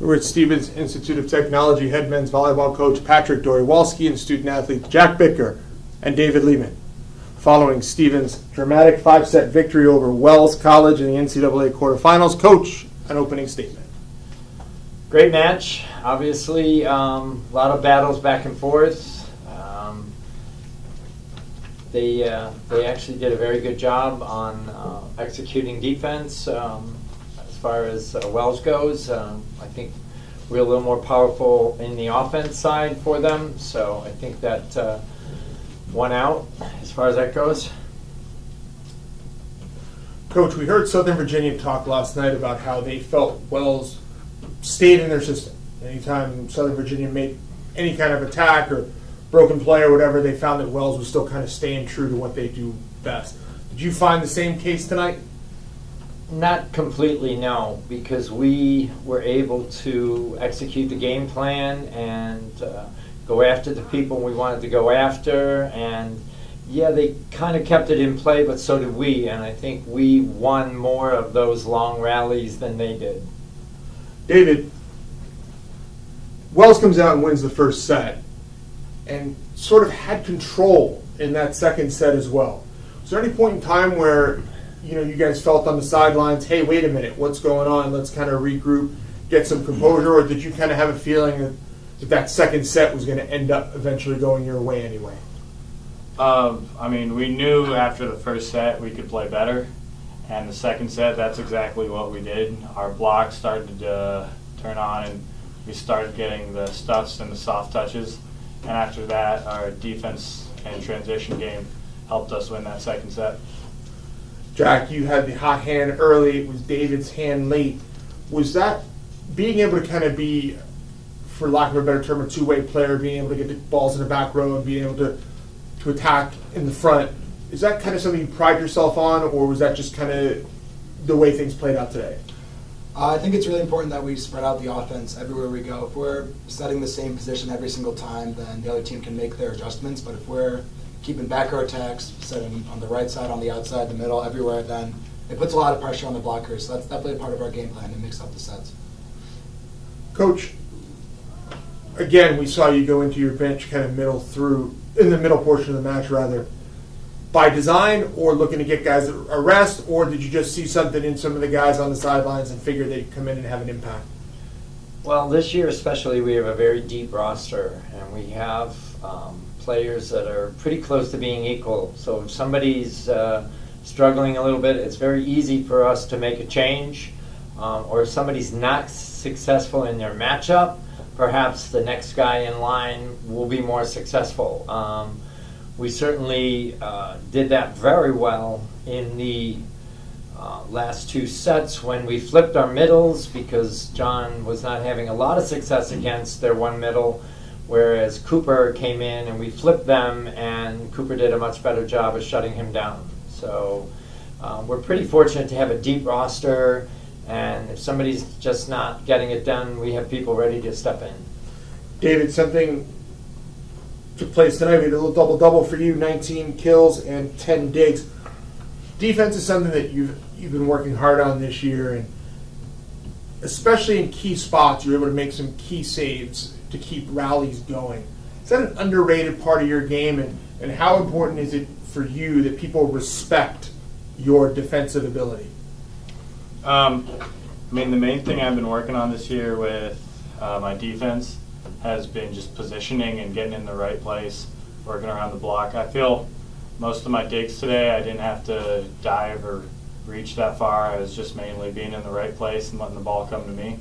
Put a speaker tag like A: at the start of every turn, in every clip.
A: We're at Stevens Institute of Technology head men's volleyball coach Patrick Dorywalski and student athletes Jack Bittker and David Lehman. Following Stevens' dramatic 5-set victory over Wells College in the NCAA quarterfinals, coach, an opening statement.
B: Great match. Obviously, a lot of battles back and forth. They actually did a very good job on executing defense. As far as Wells goes, I think we're a little more powerful in the offense side for them. So I think that won out as far as that goes.
A: Coach, we heard Southern Virginia talk last night about how they felt Wells stayed in their system. Anytime Southern Virginia made any kind of attack or broken play or whatever, they found that Wells was still kind of staying true to what they do best. Did you find the same case tonight?
B: Not completely, no, because we were able to execute the game plan and go after the people we wanted to go after. And yeah, they kind of kept it in play, but so did we. And I think we won more of those long rallies than they did.
A: David, Wells comes out and wins the first set and sort of had control in that second set as well. Was there any point in time where you guys felt on the sidelines, hey, wait a minute, what's going on? Let's kind of regroup, get some composure, or did you kind of have a feeling that second set was going to end up eventually going your way anyway?
C: We knew after the first set we could play better, and the second set, that's exactly what we did. Our block started to turn on, and we started getting the stuffs and the soft touches, and after that, our defense and transition game helped us win that second set.
A: Jack, you had the hot hand early. It was David's hand late. Was that being able to kind of be, for lack of a better term, a two-way player, being able to get the balls in the back row and being able to attack in the front, is that kind of something you pride yourself on, or was that just kind of the way things played out today?
D: I think it's really important that we spread out the offense everywhere we go. If we're setting the same position every single time, then the other team can make their adjustments. But if we're keeping back row attacks, setting on the right side, on the outside, the middle, everywhere, then it puts a lot of pressure on the blockers. So that's definitely a part of our game plan to mix up the sets.
A: Coach, again, we saw you go into your bench kind of in the middle portion of the match, rather, by design or looking to get guys a rest, or did you just see something in some of the guys on the sidelines and figure they'd come in and have an impact?
B: Well, this year especially, we have a very deep roster, and we have players that are pretty close to being equal. So if somebody's struggling a little bit, it's very easy for us to make a change. Or if somebody's not successful in their matchup, perhaps the next guy in line will be more successful. We certainly did that very well in the last two sets when we flipped our middles, because John was not having a lot of success against their one middle, whereas Cooper came in and we flipped them, and Cooper did a much better job of shutting him down. So we're pretty fortunate to have a deep roster, and if somebody's just not getting it done, we have people ready to step in.
A: David, something took place tonight. We had a little double-double for you, 19 kills and 10 digs. Defense is something that you've been working hard on this year, and especially in key spots, you're able to make some key saves to keep rallies going. Is that an underrated part of your game, and how important is it for you that people respect your defensive ability?
C: The main thing I've been working on this year with my defense has been just positioning and getting in the right place, working around the block. I feel most of my digs today, I didn't have to dive or reach that far. I was just mainly being in the right place and letting the ball come to me.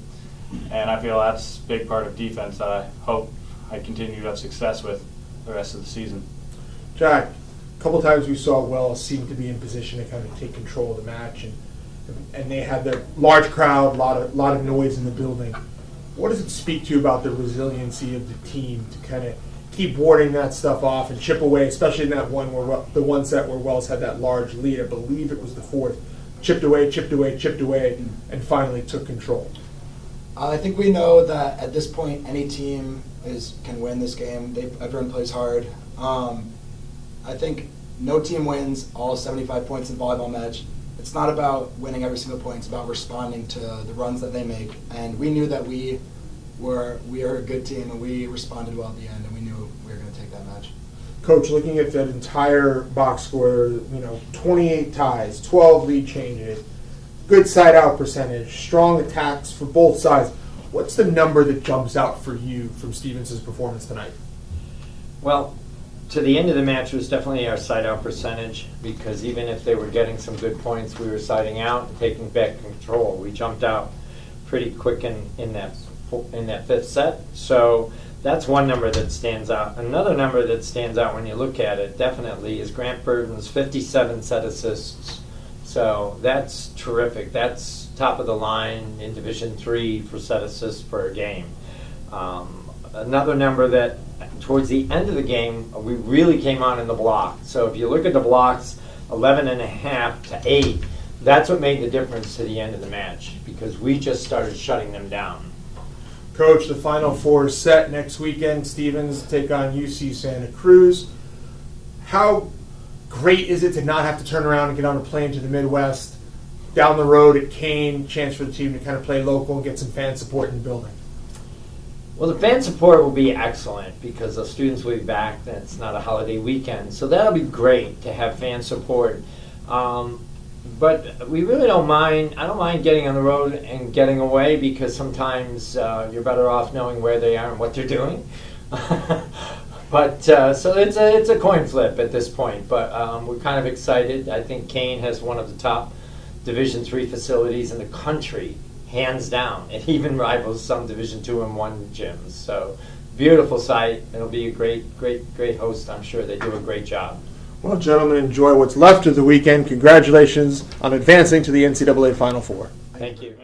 C: And I feel that's a big part of defense that I hope I continue to have success with the rest of the season.
A: Jack, a couple times we saw Wells seem to be in position to kind of take control of the match, and they had their large crowd, a lot of noise in the building. What does it speak to you about the resiliency of the team to kind of keep warding that stuff off and chip away, especially in that the one set where Wells had that large lead? I believe it was the fourth. Chipped away, and finally took control.
D: I think we know that at this point, any team can win this game. Everyone plays hard. I think no team wins all 75 points in a volleyball match. it's not about winning every single point. It's about responding to the runs that they make. And we knew that we are a good team, and we responded well at the end, and we knew we were going to take that match.
A: Coach, looking at that entire box score, 28 ties, 12 lead changes, good side-out percentage, strong attacks for both sides. What's the number that jumps out for you from Stevens' performance tonight?
B: Well, to the end of the match was definitely our side-out percentage, because even if they were getting some good points, we were siding out and taking back control. We jumped out pretty quick in that fifth set. So that's one number that stands out. Another number that stands out when you look at it definitely is Grant Burton's 57 set assists. So that's terrific. That's top of the line in Division III for set assists per game. Another number that towards the end of the game we really came on in the block. So if you look at the blocks, 11.5 to 8, that's what made the difference to the end of the match, because we just started shutting them down.
A: Coach, the Final Four is set next weekend. Stevens take on UC Santa Cruz. How great is it to not have to turn around and get on a plane to the Midwest, down the road at Kane, chance for the team to kind of play local and get some fan support in the building?
B: Well, the fan support will be excellent because the students will be back. It's not a holiday weekend. So that'll be great to have fan support. But we really don't mind. I don't mind getting on the road and getting away, because sometimes you're better off knowing where they are and what they're doing. But so it's a coin flip at this point. But we're kind of excited. I think Kane has one of the top Division III facilities in the country, hands down. It even rivals some Division II and I gyms. So beautiful site. It'll be a great host. I'm sure they do a great job.
A: Well, gentlemen, enjoy what's left of the weekend. Congratulations on advancing to the NCAA Final Four.
B: Thank you.